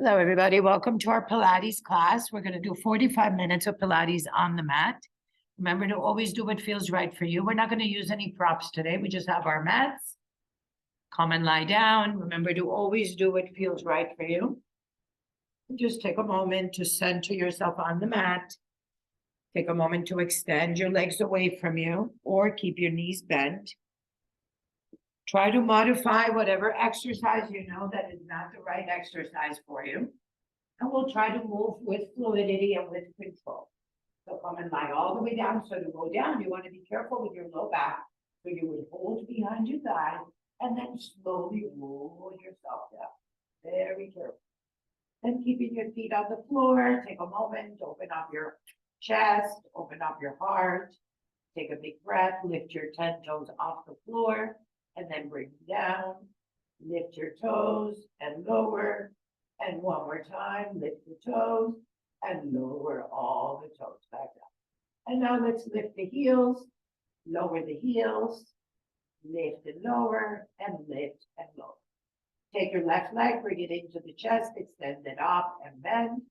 Hello, everybody. Welcome to our Pilates class. We're going to do 45 minutes of Pilates on the mat. Remember to always do what feels right for you. We're not going to use any props today. We just have our mats. Come and lie down. Remember to always do what feels right for you. Just take a moment to center yourself on the mat. Take a moment to extend your legs away from you or keep your knees bent. Try to modify whatever exercise you know that is not the right exercise for you. And we'll try to move with fluidity and with control. So come and lie all the way down. So to go down, you want to be careful with your low back. So you would hold behind your thigh and then slowly roll yourself down. Very careful. Then keeping your feet on the floor, take a moment, open up your chest, open up your heart. Take a big breath, lift your 10 toes off the floor. And then bring them down, lift your toes and lower. And one more time, lift the toes and lower all the toes back up. And now let's lift the heels, lower the heels, lift and lower, and lift and lower. Take your left leg, bring it into the chest, extend it up and bend.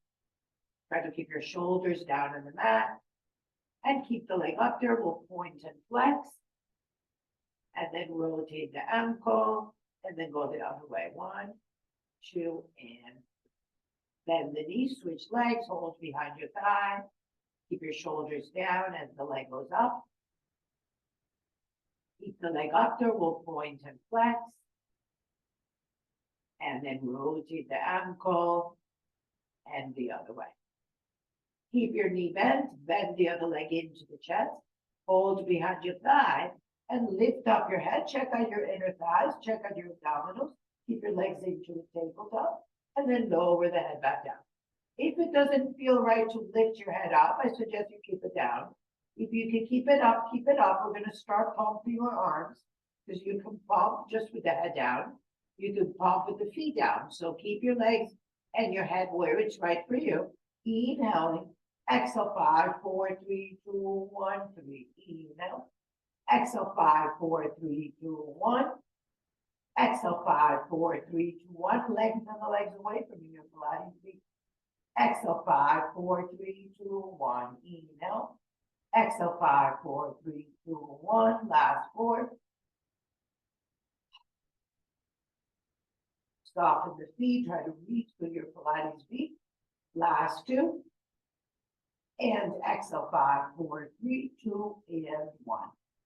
Try to keep your shoulders down on the mat. And keep the leg up there, we'll point and flex. And then rotate the ankle, and then go the other way. 1, 2, and bend the knee, switch legs, hold behind your thigh. Keep your shoulders down as the leg goes up. Keep the leg up there, we'll point and flex. And then rotate the ankle, and the other way. Keep your knee bent, bend the other leg into the chest, hold behind your thigh, and lift up your head, check out your inner thighs, check out your abdominals, keep your legs into the tabletop, and then lower the head back down. If it doesn't feel right to lift your head up, I suggest you keep it down. If you can keep it up, keep it up. We're going to start pumping your arms, because you can pump just with the head down. You can pump with the feet down. So keep your legs and your head where it's right for you. Inhaling, exhale, 5, 4, 3, 2, 1, 3, inhale. Exhale, 5, 4, 3, 2, 1. Exhale, 5, 4, 3, 2, 1. Lengthen the legs away from your Pilates feet. Exhale, 5, 4, 3, 2, 1. Inhale. Exhale, 5, 4, 3, 2, 1. Last 4. Soften the feet. Try to reach for your Pilates feet. Last 2. And exhale, 5, 4, 3, 2, and 1.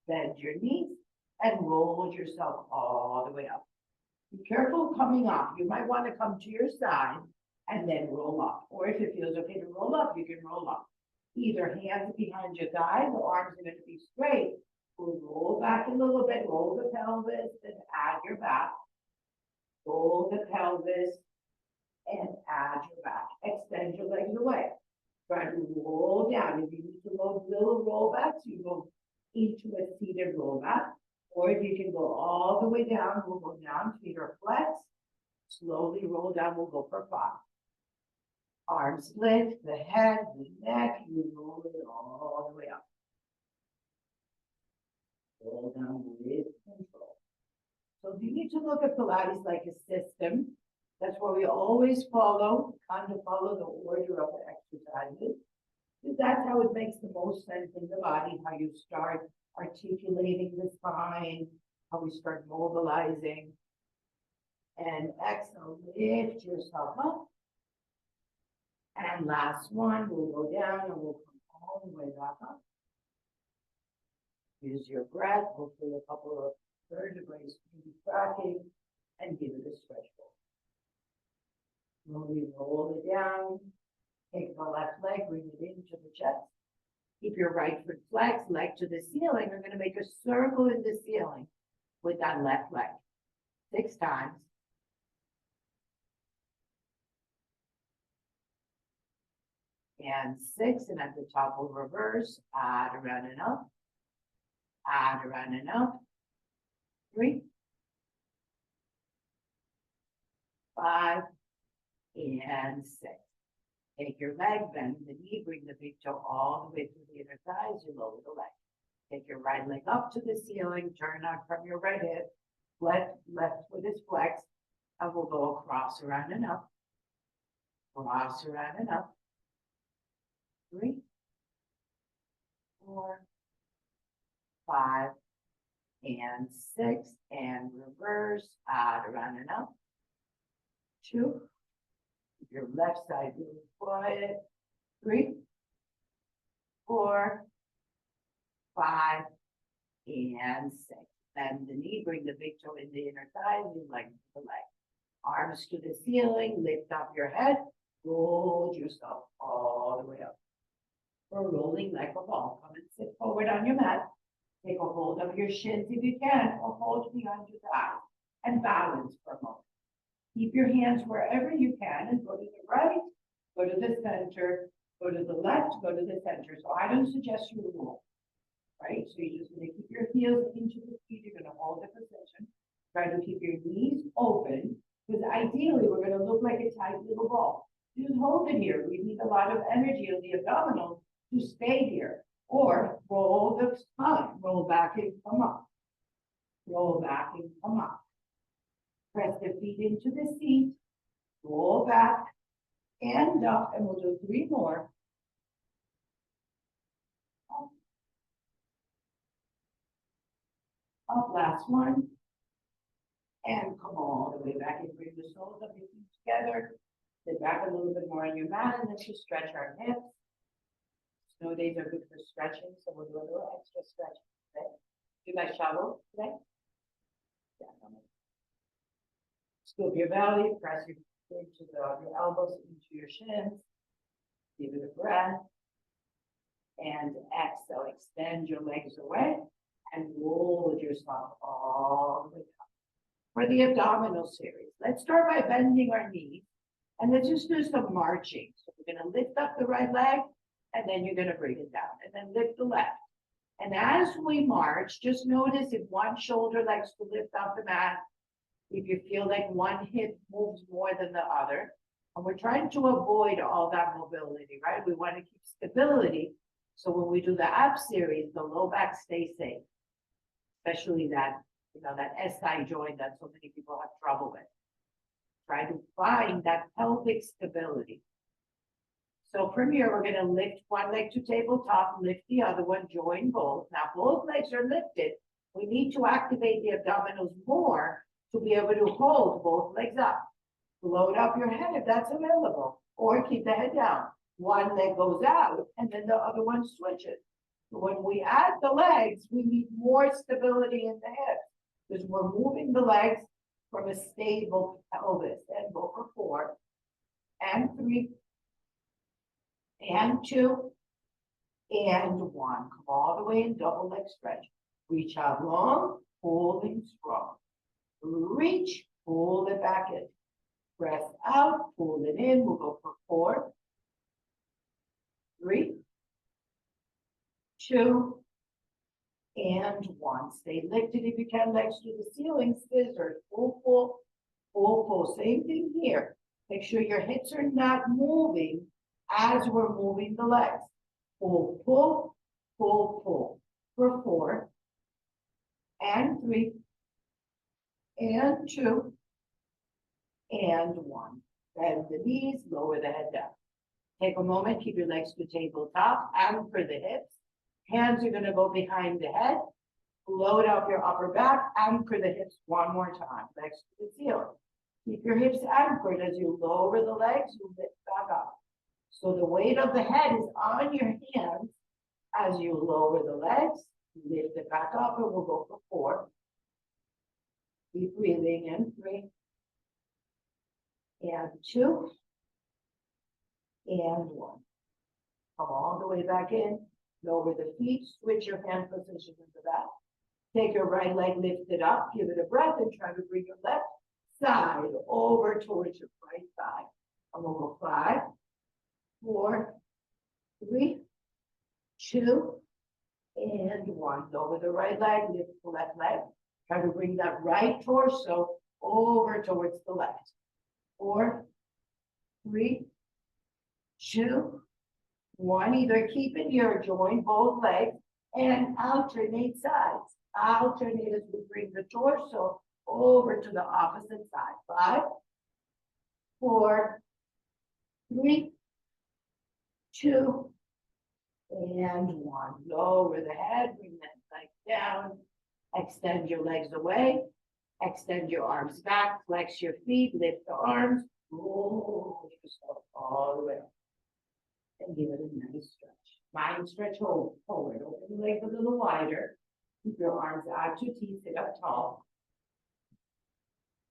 Bend your knees and roll yourself all the way up. Be careful coming up. You might want to come to your side and then roll up. Or if it feels okay to roll up, you can roll up. Either hands behind your thigh, the arms are going to be straight. We'll roll back a little bit, roll the pelvis and add your back. Roll the pelvis and add your back. Extend your legs away. Try to roll down. If you need to go little rollbacks, you go into a seated rollback, or if you can go all the way down, we'll go down, feet are flexed, slowly roll down, we'll go for 5. Arms lift, the head, the neck, you roll it all the way up. Roll down with control. So you need to look at Pilates like a system. That's where we always follow the order of the exercises. That's how it makes the most sense in the body, how you start articulating the spine, how we start mobilizing. And exhale, lift yourself up. And last one, we'll go down and we'll come all the way back up. Use your breath, hopefully a couple of vertebrae can be cracking, and give it a stretch ball. Slowly roll it down. Take the left leg, bring it into the chest. Keep your right foot flexed, leg to the ceiling. We're going to make a circle in the ceiling with that left leg. 6 times. And 6, and at the top we'll reverse. Add around and up. Add around and up. 3, 5, and 6. Take your leg, bend the knee, bring the big toe all the way through the inner thighs, you lower the leg. Take your right leg up to the ceiling, turn out from your right hip, left foot is flexed, and we'll go across, around and up. Cross around and up. 3, 4, 5, and 6, and reverse, out, around and up. 2, your left side really quiet. 3, 4, 5, and 6. Bend the knee, bring the big toe in the inner thigh, and lengthen the leg. Arms to the ceiling, lift up your head, roll yourself all the way up. We're rolling like a ball. Come and sit forward on your mat. Take a hold of your shins if you can, or hold behind your thighs, and balance for a moment. Keep your hands wherever you can, and go to the right, go to the center, go to the left, go to the center. So I don't suggest you roll, right? So you're just going to keep your heels into the feet. You're going to hold the position. Try to keep your knees open, because ideally we're going to look like a tight little ball. Just hold it here. We need a lot of energy on the abdominals to stay here. Or roll the spine, roll back and come up. Roll back and come up. Press the feet into the seat, roll back and up, and we'll do 3 more. Up, last one. And come all the way back and bring the soles of your feet together. Sit back a little bit more on your mat, and let's just stretch our hips. Snow days are good for stretching, so we'll do a little extra stretching today. Do my shovel today. Yeah, scoop your belly, press your elbows into your shins. Give it a breath. And exhale, extend your legs away and roll yourself all the way up. For the abdominal series, let's start by bending our knees, and let's just do some marching. So we're going to lift up the right leg, and then you're going to bring it down, and then lift the left. And as we march, just notice if one shoulder likes to lift off the mat, if you feel like one hip moves more than the other. And we're trying to avoid all that mobility, right? We want to keep stability. So when we do the ab series, the low back stays safe, especially that, that SI joint that so many people have trouble with. Try to find that pelvic stability. So from here, we're going to lift one leg to tabletop, lift the other one, join both. Now, both legs are lifted. We need to activate the abdominals more to be able to hold both legs up. Load up your head if that's available, or keep the head down. One leg goes out, and then the other one switches. So when we add the legs, we need more stability in the hips, because we're moving the legs from a stable pelvis. And go for 4, and 3, and 2, and 1. Come all the way in double leg stretch. Reach out long, holding strong. Reach, pull it back in. Press out, pull it in. We'll go for 4, 3, 2, and 1. Stay lifted if you can, legs to the ceiling, scissors, pull, pull, pull, pull. Same thing here. Make sure your hips are not moving as we're moving the legs. Pull, pull, pull, pull. For 4, and 3, and 2, and 1. Bend the knees, lower the head down. Take a moment, keep your legs to tabletop, anchor the hips. Hands are going to go behind the head. Load up your upper back, anchor the hips one more time. Legs to the ceiling. Keep your hips anchored as you lower the legs, you lift back up. So the weight of the head is on your hands as you lower the legs, lift it back up, and we'll go for 4. Keep breathing in. 3, and 2, and 1. Come all the way back in. Lower the feet. Switch your hand position into that. Take your right leg, lift it up. Give it a breath, and try to bring your left side over towards your right side. And we'll go 5, 4, 3, 2, and 1. Lower the right leg, lift the left leg. Try to bring that right torso over towards the left. 4, 3, 2, 1. Either keep it here or join both legs and alternate sides. Alternate as we bring the torso over to the opposite side. 5, 4, 3, 2, and 1. Lower the head, bring that leg down. Extend your legs away. Extend your arms back. Flex your feet. Lift the arms. Roll yourself all the way up. And give it a nice stretch. Mind stretch forward. Open your legs a little wider. Keep your arms out your teeth. Sit up tall.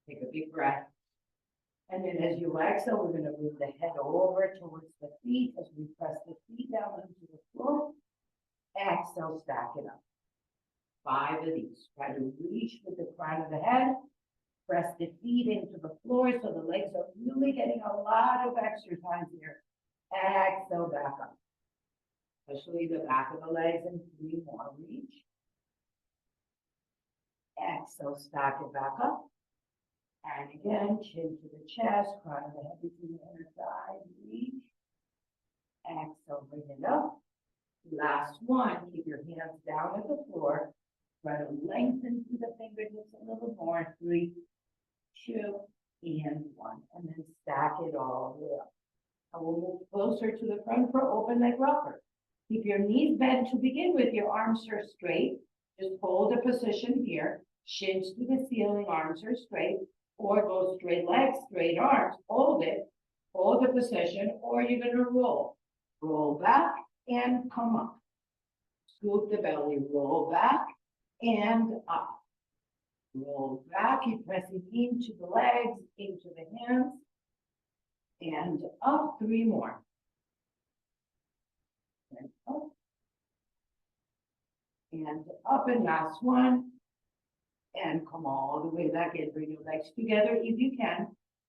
Take a big breath. And then as you exhale, we're going to move the head over towards the feet as we press the feet down into the floor. Exhale, stack it up. 5 of these. Try to reach with the crown of the head. Press the feet into the floor so the legs are really getting a lot of exercise here. Exhale, back up. Especially the back of the legs, and 3 more. Reach. Exhale, stack it back up. And again, chin to the chest, crown of the head between the inner thighs. Reach. Exhale, bring it up. Last one, keep your hands down at the floor. Try to lengthen through the fingertips a little more. 3, 2, and 1. And then stack it all the way up. And we'll move closer to the front for open leg rocker. Keep your knees bent to begin with. Your arms are straight. Just hold a position here. Shins to the ceiling, arms are straight. Or go straight legs, straight arms. Hold it. Hold the position, or you're going to roll. Roll back and come up. Scoop the belly, roll back and up. Roll back, keep pressing into the legs, into the hands, and up. 3 more. And up. And up, and last one. And come all the way back in. Bring your legs together if you can.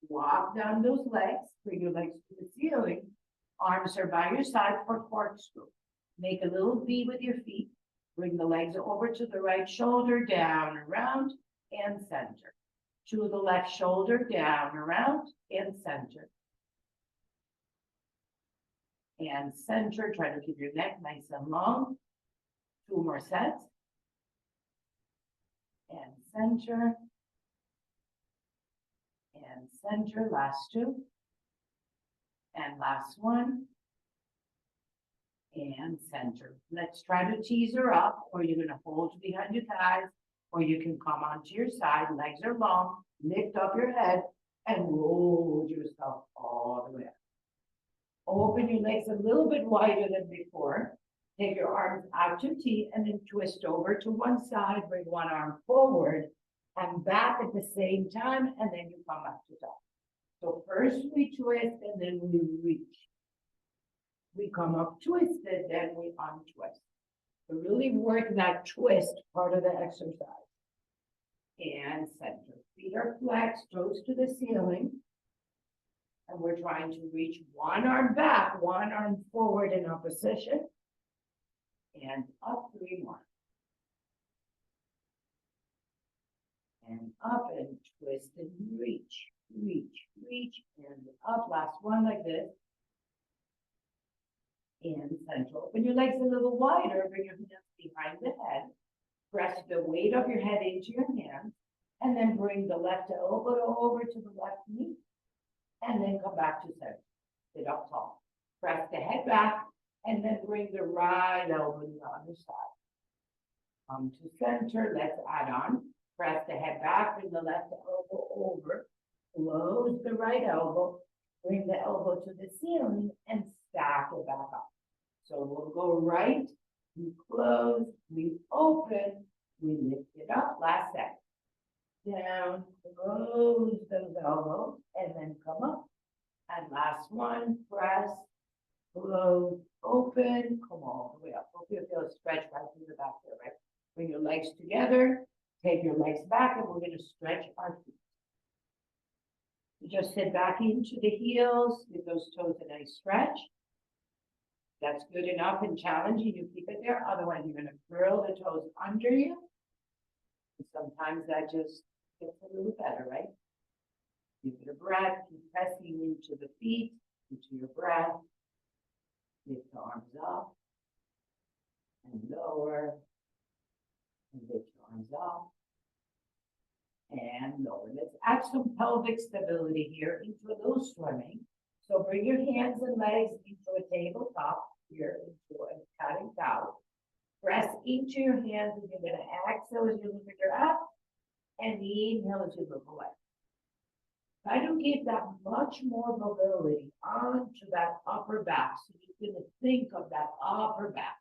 Walk down those legs. Bring your legs to the ceiling. Arms are by your side for corkscrew. Make a little V with your feet. Bring the legs over to the right shoulder, down, around, and center. To the left shoulder, down, around, and center. And center. Try to keep your neck nice and long. 2 more sets. And center. And center. Last 2. And last one. And center. Let's try to tease her up, or you're going to hold behind your thighs, or you can come onto your side. Legs are long. Lift up your head and roll yourself all the way up. Open your legs a little bit wider than before. Take your arms out to teeth and then twist over to one side. Bring one arm forward and back at the same time, and then you come up to top. So first we twist and then we reach. We come up twisted, then we untwist. So really work that twist part of the exercise. And center. Feet are flexed, toes to the ceiling. And we're trying to reach one arm back, one arm forward in opposition. And up. 3 more. And up and twist and reach, reach, reach, and up. Last one like this. And center. Open your legs a little wider. Bring your hands behind the head. Press the weight of your head into your hands. And then bring the left elbow over to the left knee. And then come back to center. Sit up tall. Press the head back. And then bring the right elbow to the other side. Come to center. Let's add on. Press the head back. Bring the left elbow over. Close the right elbow. Bring the elbow to the ceiling and stack it back up. So we'll go right. We close. We open. We lift it up. Last set. Down. Close those elbows. And then come up. And last one. Press. Close, open, come all the way up. Hope you feel a stretch right through the back there, right? Bring your legs together, take your legs back, and we're going to stretch our feet. You just sit back into the heels, give those toes a nice stretch. That's good enough and challenging. You keep it there. Otherwise, you're going to curl the toes under you. And sometimes that just gets a little better, right? Give it a breath. Keep pressing into the feet, into your breath. Lift the arms up and lower, and lift your arms up and lower. Let's add some pelvic stability here into a little swimming. So bring your hands and legs into a tabletop here, into a cat-and cow. Press into your hands and you're gonna exhale as you look at your up and inhale as you look away. Try to give that much more mobility onto that upper back. So you're gonna think of that upper back.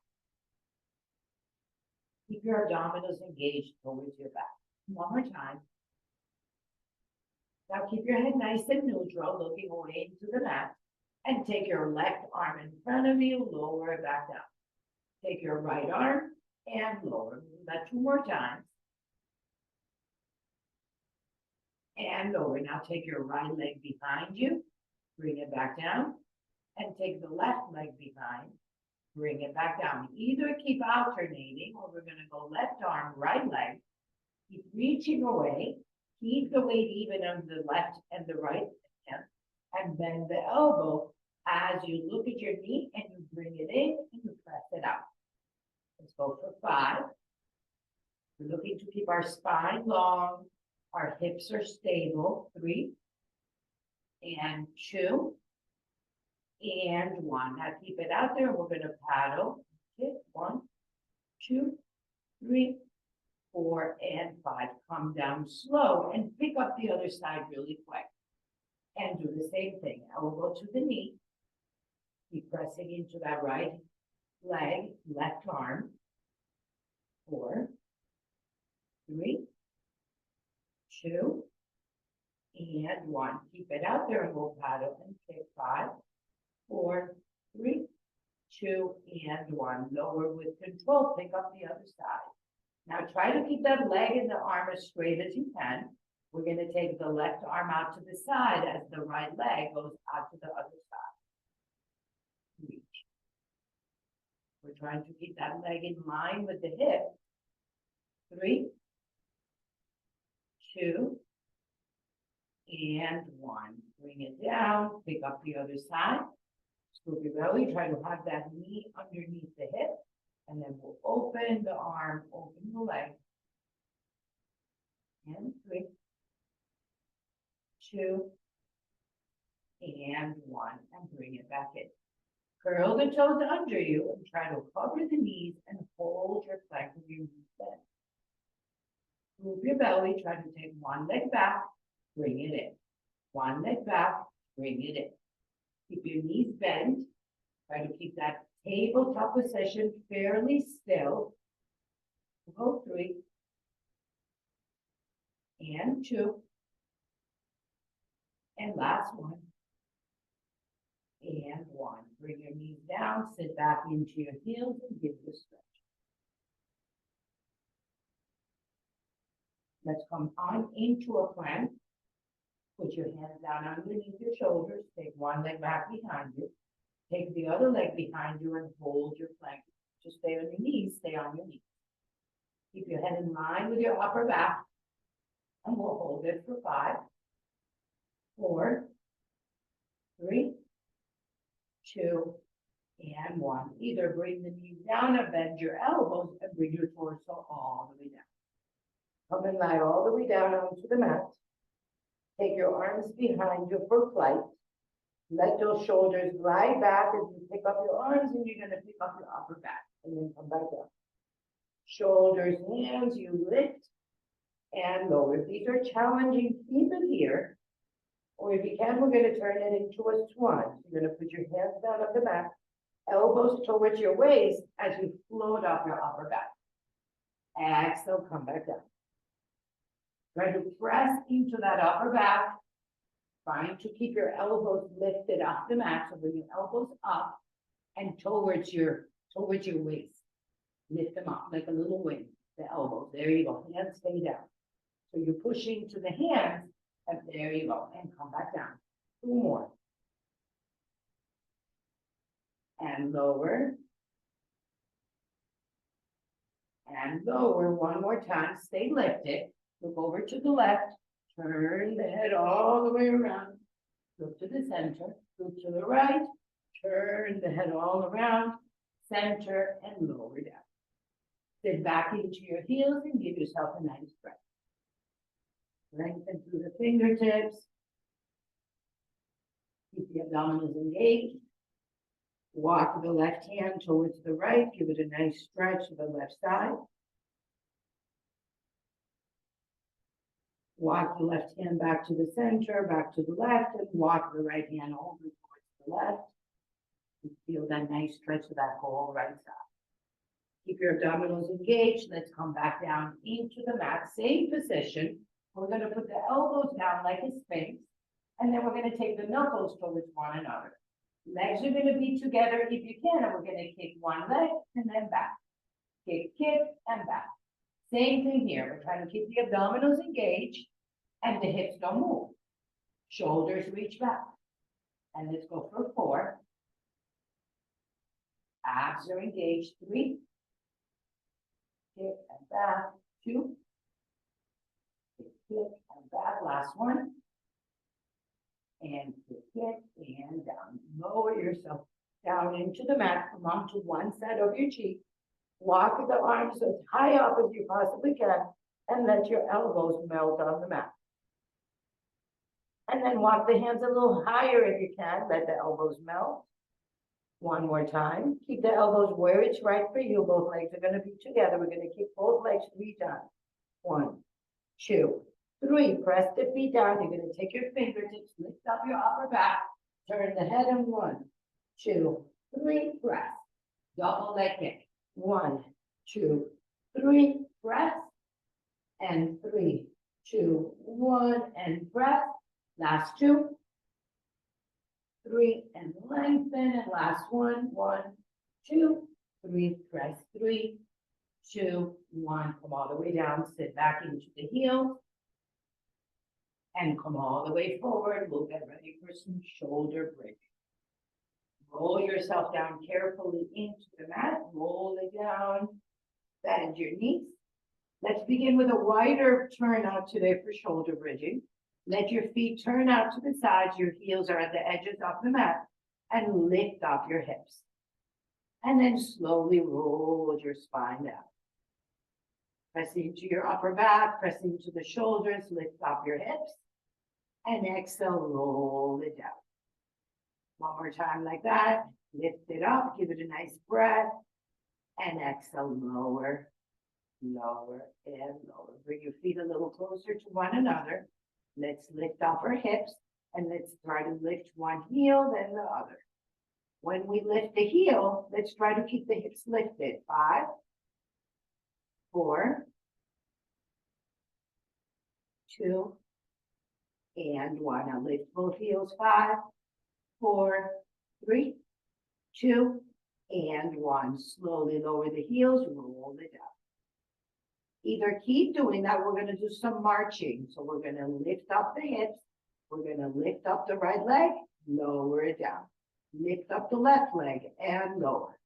Keep your abdominals engaged towards your back. One more time. Now keep your head nice and neutral, looking away into the mat. And take your left arm in front of you, lower it back down. Take your right arm and lower. Do that 2 more times. And lower. Now take your right leg behind you, bring it back down, and take the left leg behind, bring it back down. Either keep alternating, or we're gonna go left arm, right leg, keep reaching away, keep the weight even on the left and the right hand, and bend the elbow as you look at your knee and you bring it in and you press it out. Let's go for 5. We're looking to keep our spine long, our hips are stable. 3 and 2 and 1. Now keep it out there. We're going to paddle. Okay, 1, 2, 3, 4, and 5. Come down slow and pick up the other side really quick. And do the same thing. Elbow to the knee. Keep pressing into that right leg, left arm. 4, 3, 2, and 1. Keep it out there and we'll paddle and kick. 5, 4, 3, 2, and 1. Lower with control. Pick up the other side. Now try to keep that leg and the arm as straight as you can. We're going to take the left arm out to the side as the right leg goes out to the other side. Reach. We're trying to keep that leg in line with the hip. 3, 2, and 1. Bring it down, pick up the other side. Scoop your belly, try to have that knee underneath the hip. And then we'll open the arm, open the leg. And 3, 2, and 1. And bring it back in. Curl the toes under you and try to cover the knees and hold your flank with your knees bent. Move your belly, try to take one leg back, bring it in. One leg back, bring it in. Keep your knees bent. Try to keep that tabletop position fairly still. Go 3 and 2. And last 1. And 1. Bring your knees down, sit back into your heels and give it a stretch. Let's come on into a plank. Put your hands down underneath your shoulders. Take one leg back behind you. Take the other leg behind you and hold your plank. Just stay on your knees, stay on your knees. Keep your head in line with your upper back. And we'll hold it for 5, 4, 3, 2, and 1. Either bring the knees down or bend your elbows and bring your torso all the way down. Come and lie all the way down onto the mat. Take your arms behind you for flight. Let those shoulders glide back as you pick up your arms and you're going to pick up your upper back and then come back down. Shoulders, hands, you lift and lower. If these are challenging, keep it here. Or if you can, we're going to turn it into a swan. You're going to put your hands down on the mat, elbows towards your waist as you float up your upper back. Exhale, come back down. Try to press into that upper back. Trying to keep your elbows lifted off the mat. So bring your elbows up and towards your waist. Lift them up like a little wing, the elbows. There you go. Hands stay down. So you're pushing to the hands, and there you go. And come back down. 2 more. And lower. And lower 1 more time. Stay lifted. Look over to the left. Turn the head all the way around. Look to the center. Look to the right. Turn the head all around. Center and lower down. Sit back into your heels and give yourself a nice breath. Lengthen through the fingertips. Keep the abdominals engaged. Walk the left hand towards the right. Give it a nice stretch to the left side. Walk the left hand back to the center, back to the left, and walk the right hand over towards the left. You feel that nice stretch of that whole right side. Keep your abdominals engaged. Let's come back down into the mat. Same position. We're going to put the elbows down like a sphinx. And then we're going to take the knuckles towards one another. Legs are going to be together if you can. And we're going to kick one leg and then back. Kick, and back. Same thing here. We're trying to keep the abdominals engaged and the hips don't move. Shoulders reach back. And let's go for 4. Abs are engaged. 3. Kick and back. 2. Kick and back. Last one. And kick and down. Lower yourself down into the mat. Come on to one side of your cheek. Walk the arms as high up as you possibly can. And let your elbows melt on the mat. And then walk the hands a little higher if you can. Let the elbows melt. One more time. Keep the elbows where it's right for you. Both legs are going to be together. We're going to kick both legs 3 times. 1, 2, 3. Press the feet down. You're going to take your fingertips, lift up your upper back, turn the head and 1, 2, 3. Press. Double leg kick. 1, 2, 3. Press. And 3, 2, 1. And press. Last 2, 3, and lengthen. And last 1, 1, 2, 3. Press. 3, 2, 1. Come all the way down. Sit back into the heels. And come all the way forward. We'll get ready for some shoulder bridge. Roll yourself down carefully into the mat. Roll it down. Bend your knees. Let's begin with a wider turnout today for shoulder bridging. Let your feet turn out to the sides. Your heels are at the edges of the mat. And lift up your hips. And then slowly roll your spine down. Press into your upper back. Press into the shoulders. Lift up your hips. And exhale, roll it down. One more time like that. Lift it up. Give it a nice breath. And exhale, lower, lower, and lower. Bring your feet a little closer to one another. Let's lift up our hips. And let's try to lift one heel, then the other. When we lift the heel, let's try to keep the hips lifted. 5, 4, 2, and 1. Now lift both heels. 5, 4, 3, 2, and 1. Slowly lower the heels, roll it down. Either keep doing that, we're going to do some marching. So we're going to lift up the hips. We're going to lift up the right leg, lower it down. Lift up the left leg and lower.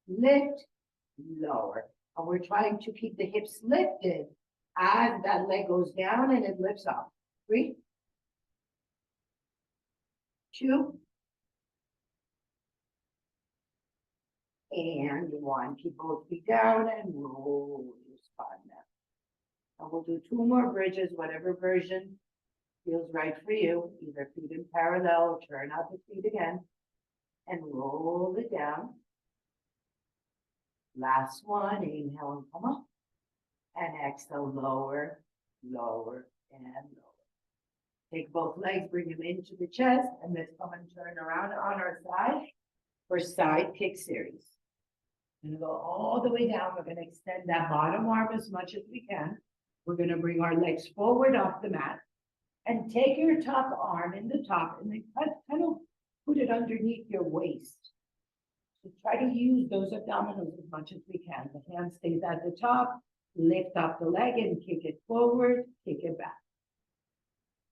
Lift, lower. And we're trying to keep the hips lifted as that leg goes down and it lifts up. 3, 2, and 1. Keep both feet down and roll your spine down. And we'll do 2 more bridges, whatever version feels right for you. Either feet in parallel, turn out the feet again, and roll it down. Last one, inhale and come up. And exhale, lower, lower, and lower. Take both legs, bring them into the chest, and let's come and turn around on our side for side kick series. We're going to go all the way down. We're going to extend that bottom arm as much as we can. We're going to bring our legs forward off the mat and take your top arm in the top and then kind of put it underneath your waist. So try to use those abdominals as much as we can. The hand stays at the top. Lift up the leg and kick it forward, kick it back.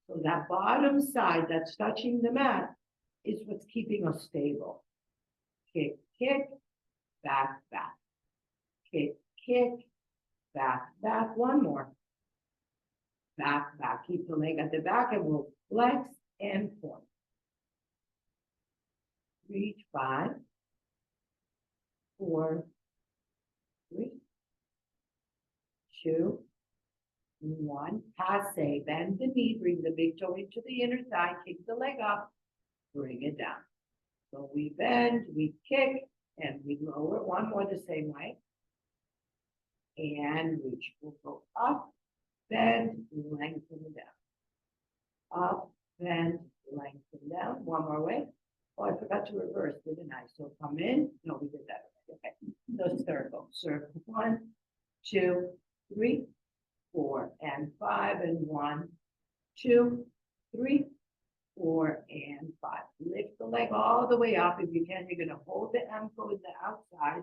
So that bottom side that's touching the mat is what's keeping us stable. Kick, kick, back, back. Kick, kick, back, back. One more. Back, back. Keep the leg at the back and we'll flex and point. Reach 5, 4, 3, 2, 1. Passe. Bend the knee. Bring the big toe into the inner thigh. Kick the leg up. bring it down. So we bend, we kick, and we lower. One more the same way. And reach. We'll go up, bend, lengthen it down. Up, bend, lengthen down. One more way. Oh, I forgot to reverse, didn't I? So come in. No, we did that. Okay. So circle. Circle. 1, 2, 3, 4, and 5, and 1, 2, 3, 4, and 5. Lift the leg all the way up. If you can, you're going to hold the ankle in the outside.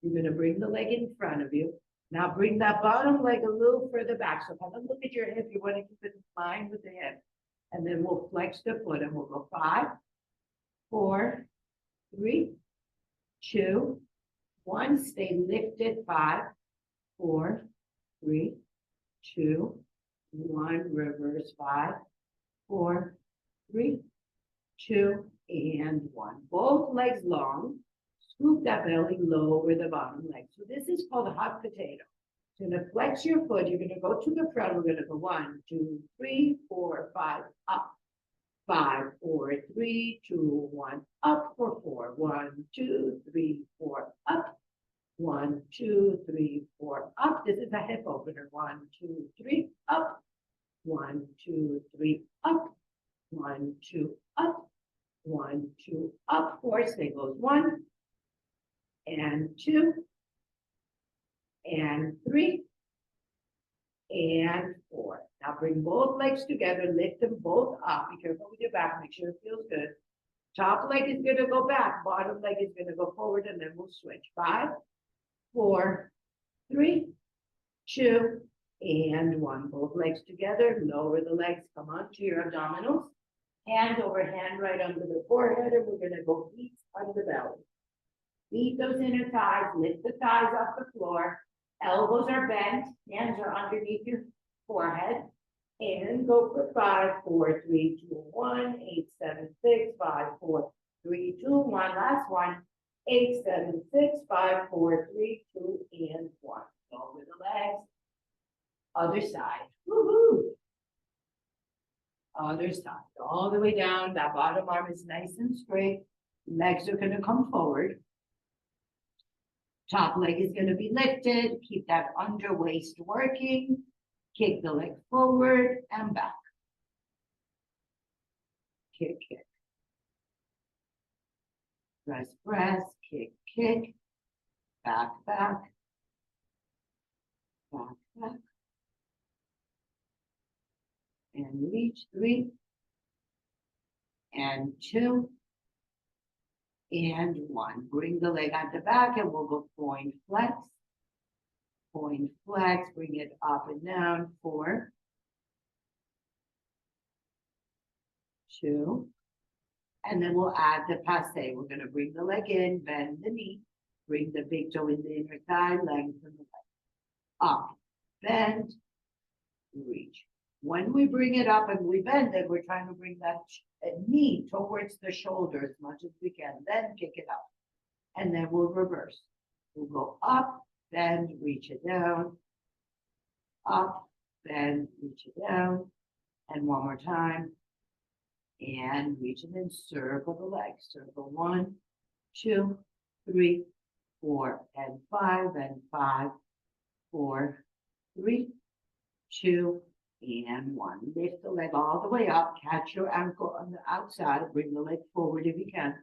You're going to bring the leg in front of you. Now bring that bottom leg a little further back. So kind of look at your hip. You want to keep it in line with the hip. And then we'll flex the foot and we'll go 5, 4, 3, 2, 1. Stay lifted. 5, 4, 3, 2, 1. Reverse. 5, 4, 3, 2, and 1. Both legs long. Scoop that belly, lower the bottom leg. So this is called a hot potato. So you're going to flex your foot. You're going to go to the front. We're going to go 1, 2, 3, 4, 5, up. 5, 4, 3, 2, 1, up for 4. 1, 2, 3, 4, up. 1, 2, 3, 4, up. This is a hip opener. 1, 2, 3, up. 1, 2, 3, up. 1, 2, up. 1, 2, up. 4 singles. 1, and 2, and 3, and 4. Now bring both legs together, lift them both up. Be careful with your back, make sure it feels good. Top leg is going to go back, bottom leg is going to go forward, and then we'll switch. 5, 4, 3, 2, and 1. Both legs together, lower the legs, come onto your abdominals. Hand over hand right under the forehead, and we're going to go feet under the belly. Beat those inner thighs, lift the thighs off the floor. Elbows are bent, hands are underneath your forehead. And go for 5, 4, 3, 2, 1, 8, 7, 6, 5, 4, 3, 2, 1. Last one. 8, 7, 6, 5, 4, 3, 2, and 1. Over the legs. Other side. Woohoo! Other side. All the way down. That bottom arm is nice and straight. Legs are going to come forward. Top leg is going to be lifted. Keep that under waist working. Kick the leg forward and back. Kick, kick. Press, press. Kick, kick. Back, back. Back, back. And reach. 3. And 2. And 1. Bring the leg at the back and we'll go point flex. Point flex, bring it up and down. 4, 2. And then we'll add the passe. We're going to bring the leg in, bend the knee, bring the big toe in the inner thigh, lengthen the leg. Up, bend, reach. When we bring it up and we bend it, we're trying to bring that knee towards the shoulder as much as we can. Then kick it up. And then we'll reverse. We'll go up, bend, reach it down. Up, bend, reach it down. And one more time. And reach it and circle the legs. Circle 1, 2, 3, 4, and 5, and 5, 4, 3, 2, and 1. Lift the leg all the way up. Catch your ankle on the outside. Bring the leg forward if you can.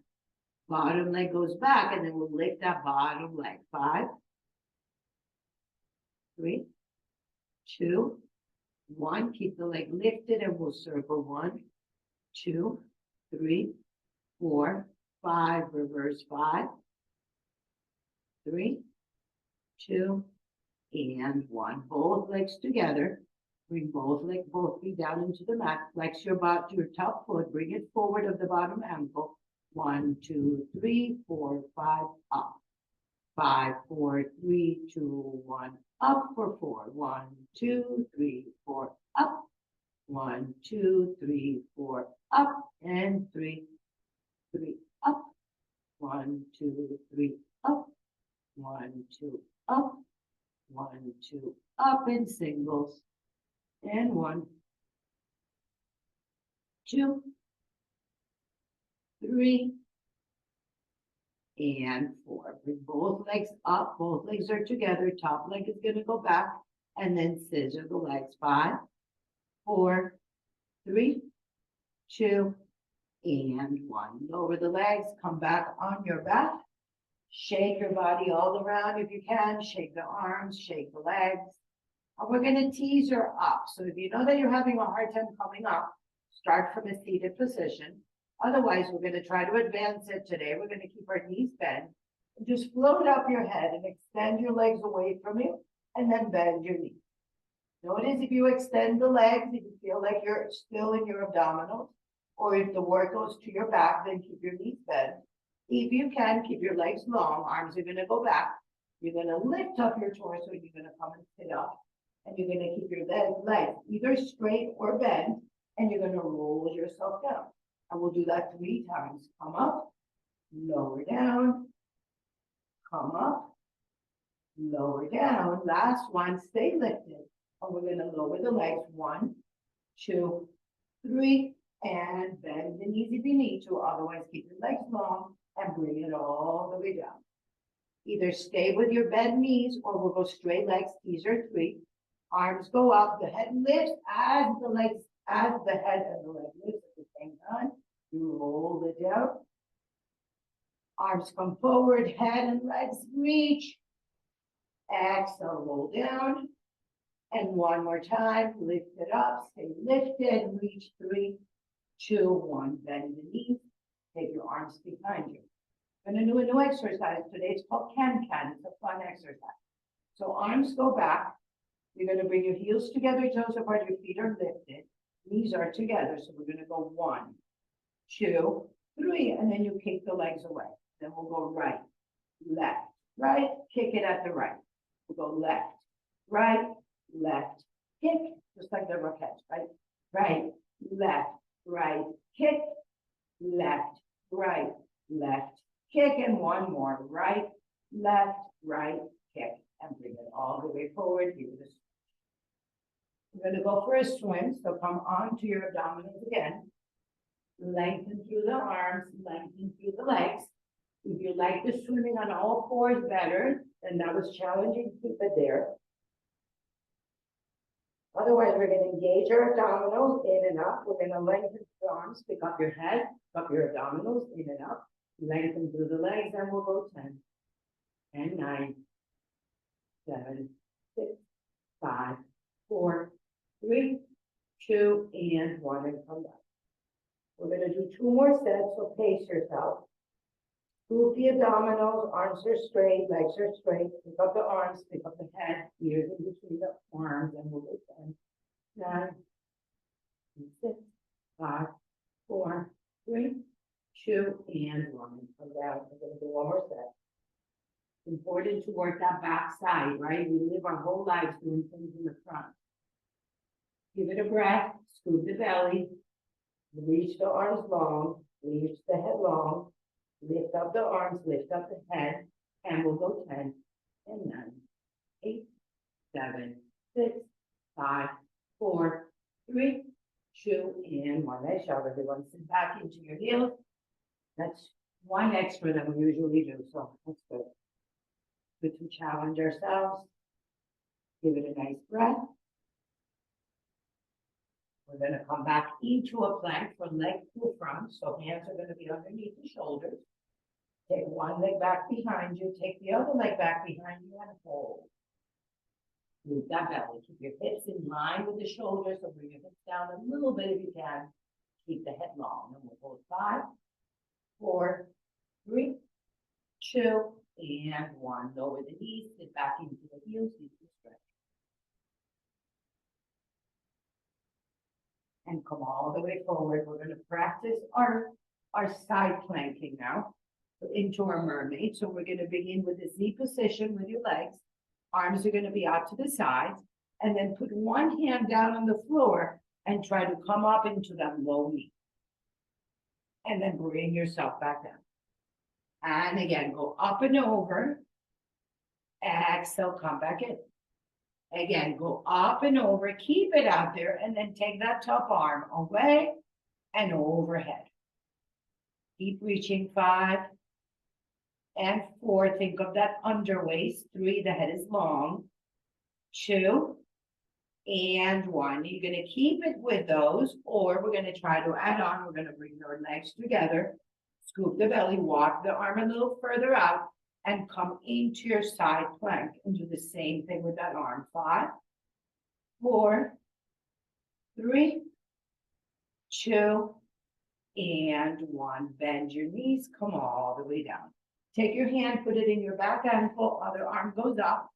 Bottom leg goes back, and then we'll lift that bottom leg. 5, 3, 2, 1. Keep the leg lifted, and we'll circle 1, 2, 3, 4, 5. Reverse 5, 3, 2, and 1. Both legs together. Bring both feet down into the mat. Flex your top foot. Bring it forward of the bottom ankle. 1, 2, 3, 4, 5. Up. 5, 4, 3, 2, 1. Up for 4. 1, 2, 3, 4. Up. 1, 2, 3, 4. Up. And 3, 3. Up. 1, 2, 3. Up. 1, 2. Up. 1, 2. Up in singles. And 1, 2, 3, and 4. Bring both legs up, both legs are together, top leg is gonna go back, and then scissor the legs. 5, 4, 3, 2, and 1. Lower the legs, come back on your back. Shake your body all around if you can. Shake the arms, shake the legs. And we're gonna tease her up. So if you know that you're having a hard time coming up, start from a seated position. Otherwise, we're gonna try to advance it today. We're gonna keep our knees bent. And just float up your head and extend your legs away from you, and then bend your knees. Notice if you extend the legs, if you feel like you're still in your abdominals, or if the work goes to your back, then keep your knees bent. If you can, keep your legs long, arms are gonna go back. You're gonna lift up your torso, you're gonna come and sit up. And you're gonna keep your legs either straight or bent, and you're gonna roll yourself down. And we'll do that 3 times. Come up, lower down, come up, lower down. Last one, stay lifted. And we're gonna lower the legs. 1, 2, 3, and bend the knees if you need to. Otherwise, keep your legs long and bring it all the way down. Either stay with your bent knees or we'll go straight legs. These are 3. Arms go up, the head lifts as the head and the leg lifts at the same time. You roll it down. Arms come forward, head and legs reach. Exhale, roll down. And one more time, lift it up, stay lifted, reach 3, 2, 1. Bend the knees, take your arms behind you. I'm gonna do a new exercise today. It's called can-can. It's a fun exercise. So arms go back. You're gonna bring your heels together, toes apart, your feet are lifted. Knees are together. So we're gonna go 1, 2, 3, and then you kick the legs away. Then we'll go right, left, right, kick it at the right. We'll go left, right, left, kick, just like the roquettes, right? Right, left, right, kick, left, right, left, kick, and one more, right, left, right, kick, and bring it all the way forward. Give it a switch. We're gonna go for a swim, so come onto your abdominals again. Lengthen through the arms, lengthen through the legs. If you like the swimming on all 4s better, then that was challenging, keep it there. Otherwise, we're going to engage our abdominals in and up. We're going to lengthen the arms, pick up your head, pick up your abdominals in and up. Lengthen through the legs, and we'll go 10, and 9, 7, 6, 5, 4, 3, 2, and 1, and come back. We're going to do 2 more sets, so pace yourself. Scoop the abdominals, arms are straight, legs are straight. Pick up the arms, pick up the head, ears in between the arms, and we'll go 10, 9, 6, 5, 4, 3, 2, and 1. Come down. We're going to do 1 more set. It's important to work that back side, right? We live our whole lives doing things in the front. Give it a breath, scoop the belly, reach the arms long, reach the head long. Lift up the arms, lift up the head, and we'll go 10, and 9, 8, 7, 6, 5, 4, 3, 2, and 1. Nice job, everyone. Sit back into your heels. That's 1 extra than we usually do, so that's good. Good to challenge ourselves. Give it a nice breath. We're going to come back into a plank from leg to front. So hands are going to be underneath the shoulders. Take one leg back behind you. Take the other leg back behind you and hold. Move that belly. Keep your hips in line with the shoulders. So bring your hips down a little bit if you can. Keep the head long. And we'll hold 5, 4, 3, 2, and 1. Lower the knees. Sit back into the heels. Use the stretch. And come all the way forward. We're going to practice our side planking now into our mermaid. So we're going to begin with the Z position with your legs. Arms are going to be out to the sides. And then put one hand down on the floor and try to come up into that low knee. And then bring yourself back down. And again, go up and over. Exhale, come back in. Again, go up and over, keep it out there, and then take that top arm away and overhead. Keep reaching. 5 and 4. Think of that under waist. 3, the head is long. 2 and 1. You're going to keep it with those, or we're going to try to add on. We're going to bring your legs together, scoop the belly, walk the arm a little further out, and come into your side plank and do the same thing with that arm. 5, 4, 3, 2, and 1. Bend your knees, come all the way down. Take your hand, put it in your back ankle, other arm goes up.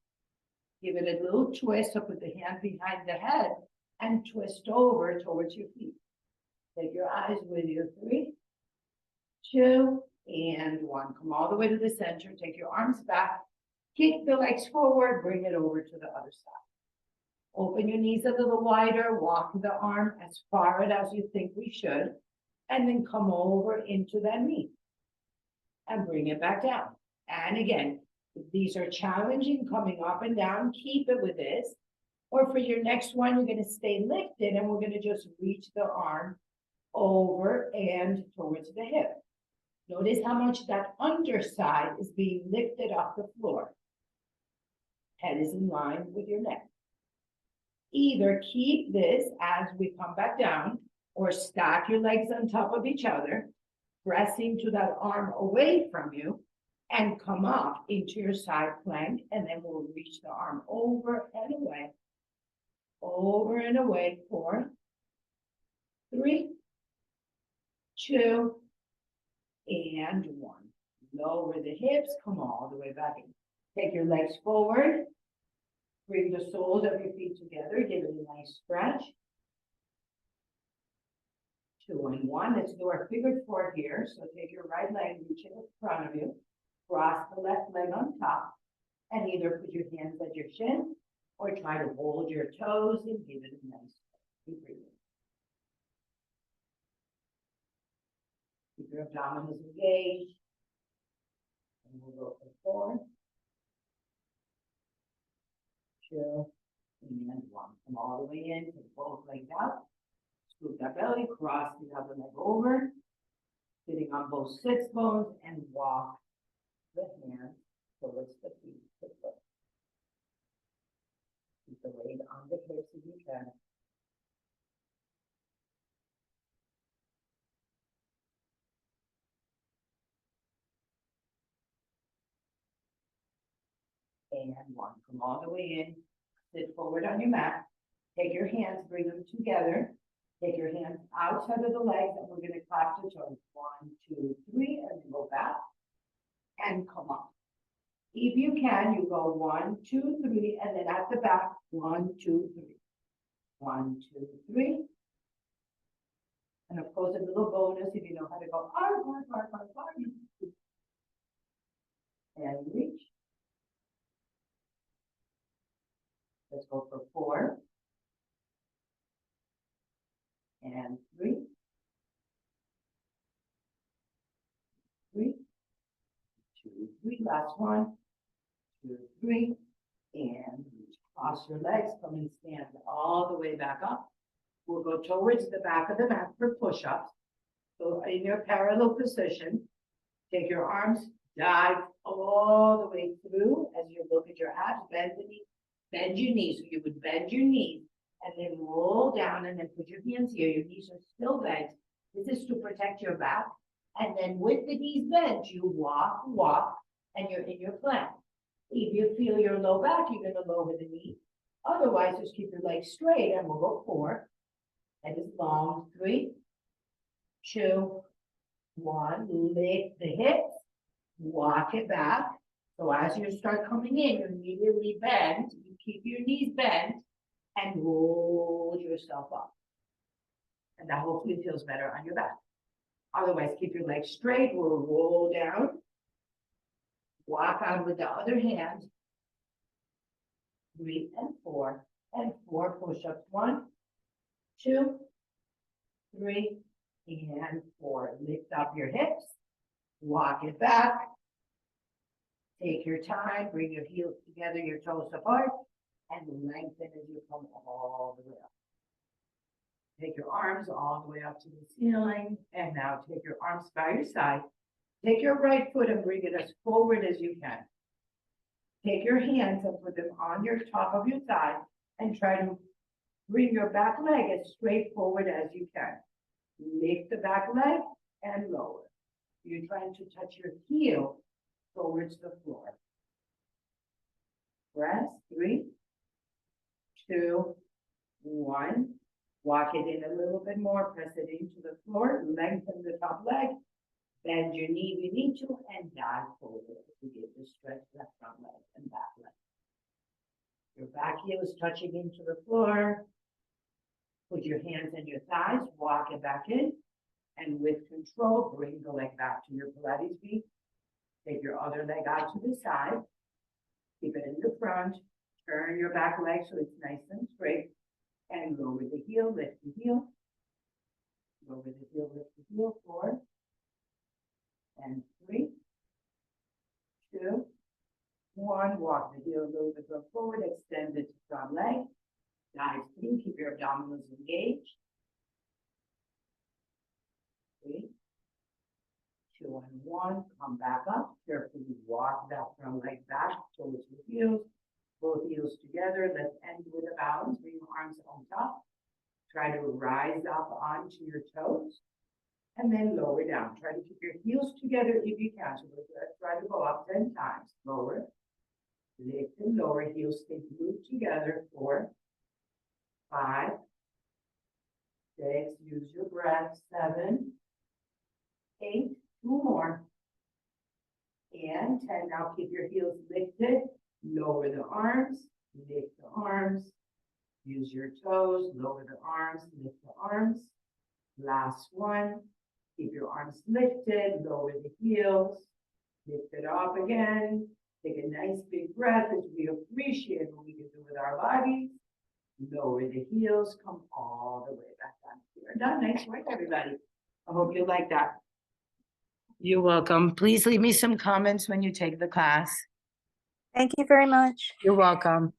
Give it a little twist, so put the hand behind the head and twist over towards your feet. Take your eyes with you. 3, 2, and 1. Come all the way to the center. Take your arms back. Kick the legs forward. Bring it over to the other side. Open your knees a little wider. Walk the arm as far as you think we should. And then come over into that knee. And bring it back down. And again, if these are challenging, coming up and down, keep it with this. Or for your next one, you're going to stay lifted, and we're going to just reach the arm over and towards the hip. Notice how much that underside is being lifted off the floor. Head is in line with your neck. Either keep this as we come back down, or stack your legs on top of each other, pressing to that arm away from you, and come up into your side plank, and then we'll reach the arm over and away. Over and away. 4, 3, 2, and 1. Lower the hips, come all the way back in. Take your legs forward. Bring the soles of your feet together. Give it a nice stretch. 2 and 1. Let's do our figure 4 here. So take your right leg, reach it in front of you. Cross the left leg on top. And either put your hands at your shin or try to hold your toes and give it a nice stretch. Keep breathing. Keep your abdominals engaged. And we'll go for 4, 2, and 1. Come all the way in, take both legs out. Scoop that belly, cross the other leg over, sitting on both sits bones, and walk the hands towards the feet. Keep the weight on the hips if you can. And 1. Come all the way in. Sit forward on your mat. Take your hands, bring them together. Take your hands outside of the legs, and we're going to clap the toes. 1, 2, 3, and then go back and come up. If you can, you go 1, 2, 3, and then at the back, 1, 2, 3. 1, 2, 3. And of course, a little bonus if you know how to go arm, and reach. Let's go for 4 and 3, 3, 2, 3. Last 1, 2, 3, and reach. Cross your legs, come and stand all the way back up. We'll go towards the back of the mat for push-ups. So in your parallel position, take your arms, dive all the way through as you look at your abs, bend the knees, bend your knees. So you would bend your knees and then roll down and then put your hands here. Your knees are still bent. This is to protect your back. And then with the knees bent, you walk, and you're in your plank. If you feel your low back, you're going to lower the knee. Otherwise, just keep your legs straight, and we'll go 4. Head is long. 3, 2, 1. Lift the hips. Walk it back. So as you start coming in, you immediately bend. You keep your knees bent and roll yourself up. And that hopefully feels better on your back. Otherwise, keep your legs straight. We'll roll down. Walk out with the other hand. 3 and 4. And 4 push-ups. 1, 2, 3, and 4. Lift up your hips. Walk it back. Take your time. Bring your heels together, your toes apart, and lengthen as you come all the way up. Take your arms all the way up to the ceiling, and now take your arms by your side. Take your right foot and bring it as forward as you can. Take your hands and put them on your top of your thigh and try to bring your back leg as straight forward as you can. Lift the back leg and lower. You're trying to touch your heel towards the floor. Press, 3, 2, 1. Walk it in a little bit more, press it into the floor, lengthen the top leg, bend your knee if you need to, and dive forward to get to stretch that front leg and back leg. Your back heel is touching into the floor. Put your hands on your thighs, walk it back in, and with control, bring the leg back to your Pilates feet. Take your other leg out to the side. Keep it in the front. Turn your back leg so it's nice and straight. And lower the heel, lift the heel. Lower the heel, lift the heel. 4 and 3, 2, 1. Walk the heel a little bit forward. Extend the front leg. Dive through. Keep your abdominals engaged. 3, 2, and 1. Come back up. Carefully walk that front leg back towards the heels. Both heels together. Let's end with a balance. Bring your arms on top. Try to rise up onto your toes. And then lower down. Try to keep your heels together if you can. So let's try to go up 10 times. Lower. Lift and lower. Heels stay glued together. 4, 5, 6. Use your breath. 7, 8. 2 more. And 10. Now keep your heels lifted. Lower the arms, lift the arms, use your toes, lower the arms, lift the arms. Last one, keep your arms lifted, lower the heels, lift it up again. Take a nice big breath as we appreciate what we can do with our bodies. Lower the heels, come all the way back down. You're done. Nice work, everybody. I hope you like that. You're welcome. Please leave me some comments when you take the class. Thank you very much. You're welcome.